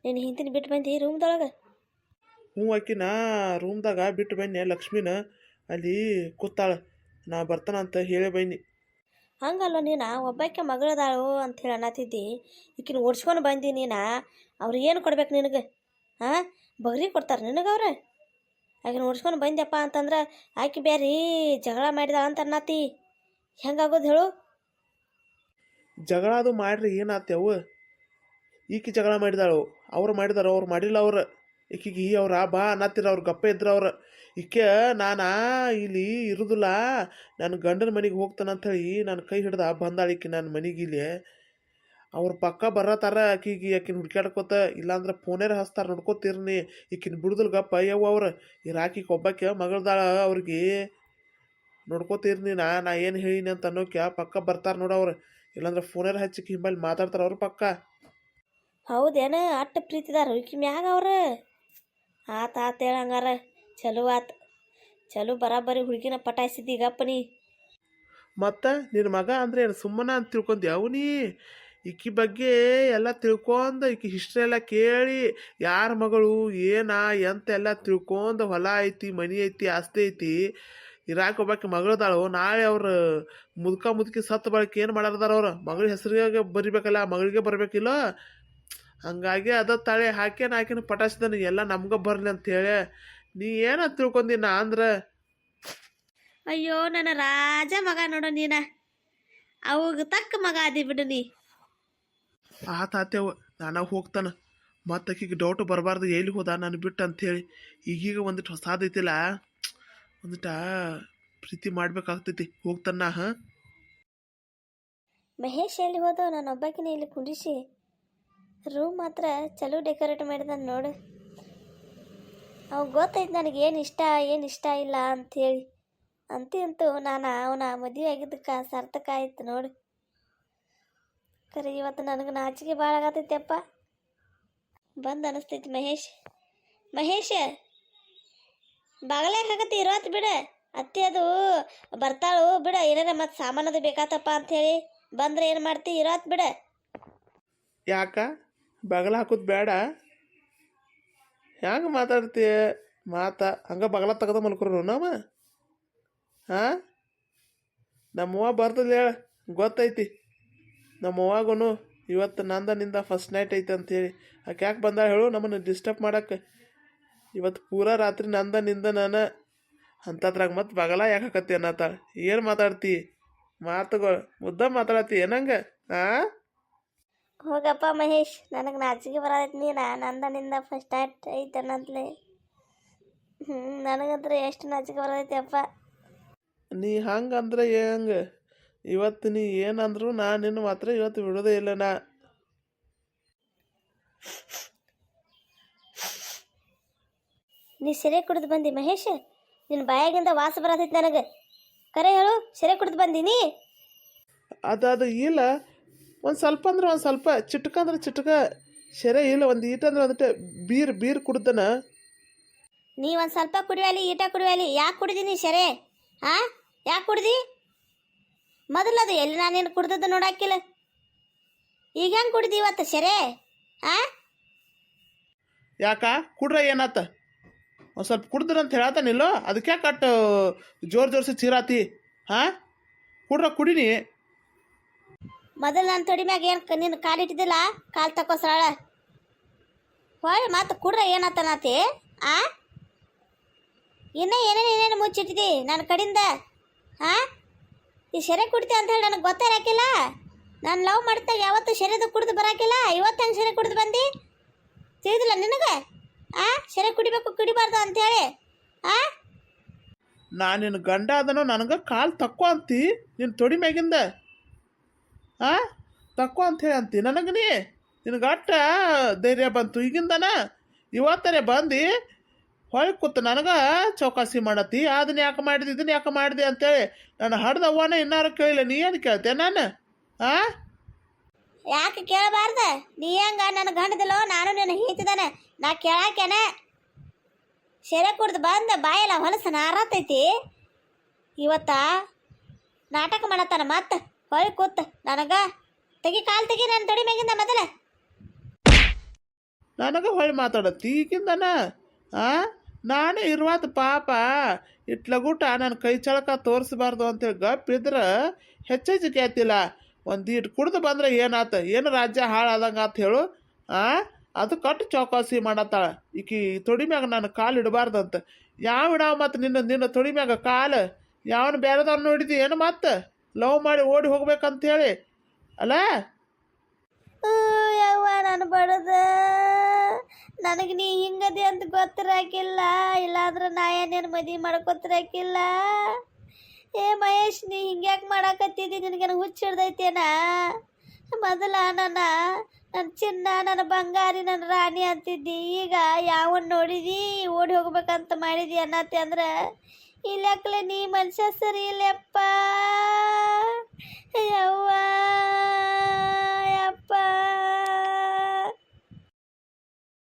ನೀನು ಹಿಂದಿನ ಬಿಟ್ಟು ಬಂದು ರೂಮ್ದೊಳಗೆ. ಹ್ಞೂ ಆಕಿನ ರೂಮ್ದಾಗ ಬಿಟ್ಟು ಬನ್ನಿ. ಲಕ್ಷ್ಮಿನ ಅಲ್ಲಿ ಕೂತಾಳ, ನಾ ಬರ್ತಾನಂತ ಹೇಳಿ ಬನ್ನಿ. ಹಂಗಲ್ಲ ನೀನು ಒಬ್ಬಾಕೆ ಮಗಳದಾಳು ಅಂತ ಹೇಳಿ ಅನ್ನತ್ತಿದ್ದಿ. ಈಕಿನ ಓಡಿಸ್ಕೊಂಡು ಬಂದಿ ನೀನು. ಅವ್ರು ಏನು ಕೊಡ್ಬೇಕು ನಿನಗೆ? ಹಾಂ, ಬಗ್ರಿ ಕೊಡ್ತಾರೆ ನಿನಗೆ ಅವ್ರು. ಆಕಿನ ಓಡಿಸ್ಕೊಂಡು ಬಂದ್ಯಪ್ಪ ಅಂತಂದ್ರೆ ಆಕೆ ಬೇರೆ ಜಗಳ ಮಾಡಿದ ಅಂತ ಅನ್ನತ್ತಿ. ಹೆಂಗಾಗೋದು ಹೇಳು? ಜಗಳ ಅದು ಮಾಡ್ರಿ ಏನಾತ್ಯವು? ಈಕಿ ಜಗಳ ಮಾಡಿದಾಳು, ಅವ್ರು ಮಾಡಿದಾರ, ಅವ್ರು ಮಾಡಿಲ್ಲ. ಅವ್ರು ಈಕಿಗೆ ಅವ್ರ ಬಾ ಅನ್ನತ್ತಿರ, ಅವ್ರು ಗಪ್ಪ ಇದ್ರ. ಅವ್ರು ಈಕೆ ನಾನು ಇಲ್ಲಿ ಇರುದಿಲ್ಲ, ನಾನು ಗಂಡನ ಮನೆಗೆ ಹೋಗ್ತಾನಂಥೇಳಿ ನಾನು ಕೈ ಹಿಡ್ದ ಬಂದಾಳಿಕಿ ನನ್ನ ಮನೆಗೆ. ಇಲ್ಲಿ ಅವ್ರ ಪಕ್ಕ ಬರತ್ತಾರ ಆಕಿನ ಹುಡ್ಕ್ಯಾಡ್ಕೋತ. ಇಲ್ಲಾಂದ್ರೆ ಫೋನೇರ ಹಚ್ತಾರೆ, ನೋಡ್ಕೋತೀರ್ನಿ. ಈಕಿನ ಬಿಡುದಲ್ ಗಪ್ಪ ಅಯ್ಯವ. ಅವ್ರು ಇರಾಕಿಗೆ ಒಬ್ಬಾಕೆ ಮಗಳದಾಳ, ಅವ್ರಿಗೆ ನೋಡ್ಕೋತೀರ್ನಿ. ನಾ ಏನು ಹೇಳಿನಿ ಅಂತ ಅನ್ನೋಕೆ ಪಕ್ಕ ಬರ್ತಾರೆ ನೋಡವ್ರು. ಇಲ್ಲಾಂದ್ರೆ ಫೋನೇರ ಹಚ್ಚಿಕ್ಕೆ ಹಿಂಬಲ್ಲಿ ಮಾತಾಡ್ತಾರೆ ಅವ್ರ ಪಕ್ಕ. ಹೌದೇನ? ಅಟ್ಟು ಪ್ರೀತಿದಾರ ಈಕಿ ಮ್ಯಾಗ ಅವ್ರು? ಆತ ಹೇಳಂಗಾರ ಚಲೋ ಆತು. ಚಲೋ ಬರಾಬರಿ ಹುಡುಗಿನ ಪಟಾಯಿಸಿದ್ದಿ ಗಪ್ಪನಿ. ಮತ್ತು ನಿನ್ನ ಮಗ ಅಂದರೆ ಏನು ಸುಮ್ಮನೆ ಅಂತ ತಿಳ್ಕೊಂಡಿ ಅವನಿ? ಈಕಿ ಬಗ್ಗೆ ಎಲ್ಲ ತಿಳ್ಕೊಂಡು, ಈಕಿ ಹಿಸ್ಟ್ರಿ ಎಲ್ಲ ಕೇಳಿ, ಯಾರ ಮಗಳು ಏನಾ ಎಂತೆಲ್ಲ ತಿಳ್ಕೊಂಡು, ಹೊಲ ಐತಿ, ಮನೆ ಐತಿ, ಆಸ್ತಿ ಐತಿ, ಇರಾಕ ಒಬ್ಬಾಕಿ ಮಗಳದಾಳು. ನಾಳೆ ಅವ್ರು ಮುದುಕಿ ಸತ್ತು ಬಳಕೆ ಏನು ಮಾಡಾರದಾರ? ಅವ್ರು ಮಗಳ ಹೆಸರಿಗೆ ಬರಿಬೇಕಲ್ಲ, ಮಗಳಿಗೆ ಬರಬೇಕಿಲ್ಲ. ಹಂಗಾಗಿ ಅದ ತಾಳೆ ಆಕಿನ ಪಟಾಯಿಸಿದನು ಎಲ್ಲ ನಮ್ಗೆ ಬರಲಿ ಅಂಥೇಳಿ. ನೀ ಏನಂತ ತಿಳ್ಕೊಂಡಿ ನಾ ಅಂದ್ರೆ? ಅಯ್ಯೋ ನನ್ನ ರಾಜ ಮಗ ನೋಡು ನೀನ. ಅವಾಗ ತಕ್ಕ ಮಗ ಅದಿ ಬಿಡು ನೀ. ಆತೇವ ನಾನು ಹೋಗ್ತಾನೆ. ಮತ್ತು ಆಕಿಗೆ ಡೌಟ್ ಬರಬಾರ್ದು ಎಲ್ಲಿ ಹೋದ ನಾನು ಬಿಟ್ಟು ಅಂಥೇಳಿ. ಈಗೀಗ ಒಂದಿಟ್ಟು ಹೊಸಾದೈತಿಲ್ಲ, ಒಂದಿಟ ಪ್ರೀತಿ ಮಾಡ್ಬೇಕಾಗ್ತೈತಿ. ಹೋಗ್ತಾನ. ಹಾಂ, ಮಹೇಶ್ ಎಲ್ಲಿ ಹೋದ? ನಾನು ಒಬ್ಬಾಕಿನ ಇಲ್ಲಿ ಕುಂಡಿಸಿ. ರೂಮ್ ಮಾತ್ರ ಚಲೋ ಡೆಕೋರೇಟ್ ಮಾಡಿದ ನೋಡು. ಅವಾಗ ಗೊತ್ತೈತೆ ನನಗೆ ಏನು ಇಷ್ಟ ಇಲ್ಲ ಅಂಥೇಳಿ. ಅಂತೂ ನಾನು ಅವನ ಮದುವೆ ಆಗಿದ್ದಕ್ಕೆ ಸಾರ್ಥಕ ಆಯ್ತು ನೋಡು. ಖರೆ ಇವತ್ತು ನನಗೆ ನಾಚಿಕೆ ಭಾಳ ಆಗತೈತೆಪ್ಪ. ಬಂದು ಅನಿಸ್ತೈತಿ ಮಹೇಶ್ ಬಾಗಲೇ ಆಗತ್ತೆ ಇರೋತ್ ಬಿಡ. ಅತ್ತೆ ಅದು ಬರ್ತಾಳು ಬಿಡ. ಏನಾರ ಮತ್ತು ಸಾಮಾನದು ಬೇಕಾತಪ್ಪ ಅಂಥೇಳಿ ಬಂದ್ರೆ ಏನು ಮಾಡ್ತಿ? ಇರೋತ್ ಬಿಡ. ಯಾಕ ಬಗಲ ಹಾಕೋದು ಬೇಡ? ಹೆಂಗೆ ಮಾತಾಡ್ತೀಯ? ಹಂಗೆ ಬಗಲ ತೆಗೆದ ಮಲ್ಕೊರು ನಮ್ಮ. ಹಾಂ, ನಮ್ಮವ್ವ ಬರ್ದಲ್ಲ ಹೇಳ, ಗೊತ್ತೈತಿ. ನಮ್ಮವ್ವಾಗೂ ಇವತ್ತು ನಿಂದ ಫಸ್ಟ್ ನೈಟ್ ಐತೆ ಅಂಥೇಳಿ. ಆಕೆ ಯಾಕೆ ಬಂದಾಳ ಹೇಳು? ನಮ್ಮನ್ನು ಡಿಸ್ಟರ್ಬ್ ಮಾಡಕ್ಕೆ. ಇವತ್ತು ಪೂರಾ ರಾತ್ರಿ ನಿಂದ ನಾನು ಅಂಥದ್ರಾಗ ಮತ್ತು ಬಗಲ ಯಾಕೆ ಹಾಕತ್ತಿ ಅನ್ನತ್ತಾಳೆ. ಏನು ಮಾತಾಡ್ತಿ? ಮಾತುಗಳು ಮುದ್ದ ಮಾತಾಡತ್ತಿ ಏನಂಗೆ? ಹಾಂ, ಹೋಗಪ್ಪ ಮಹೇಶ್, ನನಗೆ ನಾಚಿಕೆ ಬರೋದೈತಿ. ನಂದನಿಂದ ಫಸ್ಟ್ ನೈಟ್ ಐತೆ ಅನ್ನತ್ಲೆ. ನನಗಂತ್ರ ಎಷ್ಟು ನಾಚಿಕೆ ಬರೋದೈತಿ ಅಪ್ಪ. ನೀ ಹಂಗಂದ್ರೆ ಹೆಂಗೆ? ಇವತ್ತು ನೀ ಏನಂದ್ರು ನಾನು ನಿನ್ನ ಮಾತ್ರ ಇವತ್ತು ಬಿಡೋದೇ ಇಲ್ಲ. ನೀ ಸೆರೆ ಕುಡಿದು ಬಂದಿ ಮಹೇಶ್? ನಿನ್ನ ಬಾಯಾಗಿಂದ ವಾಸ ಬರತೈತಿ ನನಗೆ. ಕರೆ ಹೇಳು, ಸೆರೆ ಕುಡಿದು ಬಂದೀನಿ? ಅದು ಇಲ್ಲ, ಒಂದು ಸ್ವಲ್ಪ ಅಂದ್ರೆ ಒಂದು ಸ್ವಲ್ಪ, ಚಿಟ್ಕ ಅಂದ್ರೆ ಚಿಟ್ಕ, ಸೆರೆ ಇಲ್ಲ. ಒಂದು ಈಟ ಅಂದ್ರೆ ಒಂದಿಟ್ಟು ಬೀರ್ ಕುಡ್ದನ. ನೀ ಒಂದು ಸ್ವಲ್ಪ ಕುಡಿಯಲಿ, ಈಟ ಕುಡಿಯಲಿ. ಯಾಕೆ ಕುಡಿದೀನಿ ಸೆರೆ? ಹಾಂ, ಯಾಕೆ ಕುಡ್ದಿ? ಮೊದಲದು ಎಲ್ಲಿ ನಾನೇನು ಕುಡ್ದದ್ದು ನೋಡಾಕಿಲ್ಲ. ಈಗ ಹೆಂಗೆ ಕುಡ್ದಿ ಇವತ್ತು ಸೆರೆ? ಹಾಂ, ಯಾಕ ಕುಡ್ರ ಏನಾತ? ಒಂದು ಸ್ವಲ್ಪ ಕುಡ್ದ್ರಂತ ಹೇಳತ್ತಾನಿಲ್ಲೋ, ಅದಕ್ಕೆ ಕಟ್ಟು ಜೋರ್ಸಿ ಚೀರಾತಿ. ಹಾಂ, ಕುಡೀನಿ. ಮೊದಲು ನನ್ನ ತೊಡಿ ಮ್ಯಾಗ ಏನು ನಿನ್ನ ಕಾಲಿಟ್ಟಿದ್ದಿಲ್ಲ, ಕಾಲು ತಕೋ ಸರಳ. ಹೊಳ್ಳಿ ಮತ್ತೆ ಕುಡ್ರ ಏನತ್ತನಾತಿ? ಇನ್ನೂ ಏನೇನು ಮುಚ್ಚಿಟ್ಟಿದ್ದಿ ನನ್ನ ಕಡೆಯಿಂದ? ಹಾಂ, ಈ ಸೆರೆ ಕುಡ್ತಿ ಅಂತ ಹೇಳಿ ನನಗೆ ಗೊತ್ತಾಗಿಲ್ಲ. ನಾನು ಲವ್ ಮಾಡ್ತಾಗ ಯಾವತ್ತು ಸೆರೆದು ಕುಡ್ದು ಬರಾಕಿಲ್ಲ. ಇವತ್ತು ಹೆಂಗೆ ಸೆರೆ ಕುಡ್ದು ಬಂದು ತಿಳಿದಿಲ್ಲ ನಿನಗೆ? ಸೆರೆ ಕುಡಿಬಾರ್ದು ಅಂಥೇಳಿ. ನಾನು ನಿನ್ನ ಗಂಡ ಅದನೋ ನನಗೆ ಕಾಲು ತಕ್ಕೋ ಅಂತಿ ನಿನ್ನ ತೊಡಿ ಮ್ಯಾಗಿಂದ. ತಕ್ಕೋ ಅಂಥೇಳಿ ಅಂತಿ ನನಗೆ. ನಿನಗೆ ಅಟ್ಟ ಧೈರ್ಯ ಬಂತು ಈಗಿಂದನ? ಇವತ್ತರೇ ಬಂದು ಹೊಳೆ ಕೂತು ನನಗೆ ಚೌಕಾಸಿ ಮಾಡತ್ತಿ. ಅದನ್ನ ಯಾಕೆ ಮಾಡಿದೆ, ಇದನ್ನ ಯಾಕೆ ಮಾಡಿದೆ ಅಂತೇಳಿ. ನಾನು ಹಡ್ದವ್ವನ ಇನ್ನಾರು ಕೇಳಿಲ್ಲ. ನೀ ಏನು ಕೇಳ್ತೆ ನಾನು? ಯಾಕೆ ಕೇಳಬಾರ್ದ? ನೀ ಹೆಂಗ ನನ್ನ ಗಂಡದಲ್ಲೋ, ನಾನು ನಿನ್ನ ಹೀತಿದ್ದಾನೆ. ನಾ ಕೇಳಾಕೇನೆ. ಸೆರೆ ಕುಡ್ದು ಬಂದ ಬಾಯೆಲ್ಲ ಹೊಲಸು ನಾರತೈತಿ. ಇವತ್ತ ನಾಟಕ ಮಾಡತ್ತಾನ ಮತ್ತೆ ಹೊಳಿ ಕೂತ್ ನನಗ. ಕಾಲು ತೆಗಿ ನನ್ನ ತೊಡಿ ಮ್ಯಾಗಿಂದ ಮೊದಲ. ನನಗೆ ಹೊಳ್ಳಿ ಮಾತಾಡತ್ತಿ ಈಗಿಂದನ ಆ ನಾನೇ ಇರುವಾತ ಪಾಪ ಇಟ್ಲಗುಟ ನನ್ನ ಕೈ ಚಳಕ ತೋರಿಸ್ಬಾರ್ದು ಅಂತೇಳಿ ಗಪ್ಪಿದ್ರೆ ಹೆಚ್ಚೆಚ್ಚಿಗೆ ಆಯ್ತಿಲ್ಲ ಒಂದೀಟ್ ಕುಡ್ದು ಬಂದ್ರೆ ಏನಾತ ಏನು ರಾಜ್ಯ ಹಾಳಾದಂಗೆ ಆತ ಹೇಳು ಆ ಅದು ಕಟ್ಟು ಚೌಕಾಸಿ ಮಾಡತ್ತಾಳ ಈಕಿ ತೊಡಿ ಮ್ಯಾಗ ನಾನು ಕಾಲು ಇಡಬಾರ್ದಂತ ಯಾವ ಇಡಾವ ಮತ್ತು ನಿನ್ನ ತೊಡಿ ಮ್ಯಾಗ ಕಾಲು ಯಾವನು ಬೇರೆದವ್ರು ನೋಡಿದಿ ಏನು ಮತ್ತೆ ಲವ್ ಮಾಡಿ ಓಡಿ ಹೋಗ್ಬೇಕಂತ ಹೇಳಿ ಅಲ್ಲ ಯವ್ವ ನಾನು ಬಡದ ನನಗೆ ನೀ ಹಿಂಗದಿ ಅಂತ ಗೊತ್ತಿರಾಕಿಲ್ಲ ಇಲ್ಲಾಂದ್ರೆ ನಾ ಏನೇನು ಮದುವೆ ಮಾಡ್ಕೊತಿರಾಕಿಲ್ಲ ಏ ಮಹೇಶ್ ನೀ ಹಿಂಗ್ಯಾಕೆ ಮಾಡಾಕತ್ತಿದ್ದಿ ನಿನಗೇನು ಹುಚ್ಚ ಹಿಡ್ದೈತೇನ ಮೊದಲ ನನ್ನ ಚಿನ್ನ ನನ್ನ ಬಂಗಾರಿ ನನ್ನ ರಾಣಿ ಅಂತಿದ್ದಿ ಈಗ ಯಾವನ್ ನೋಡಿದಿ ಓಡಿ ಹೋಗ್ಬೇಕಂತ ಮಾಡಿದಿ ಅನ್ನತ್ತೆ ಅಂದ್ರೆ ಇಲ್ಲಕ್ಕಲೆ ನೀ ಮನುಷ್ಯ ಸರಿ ಇಲ್ಲಪ್ಪ ಯವ್ವ ಯಪ್ಪ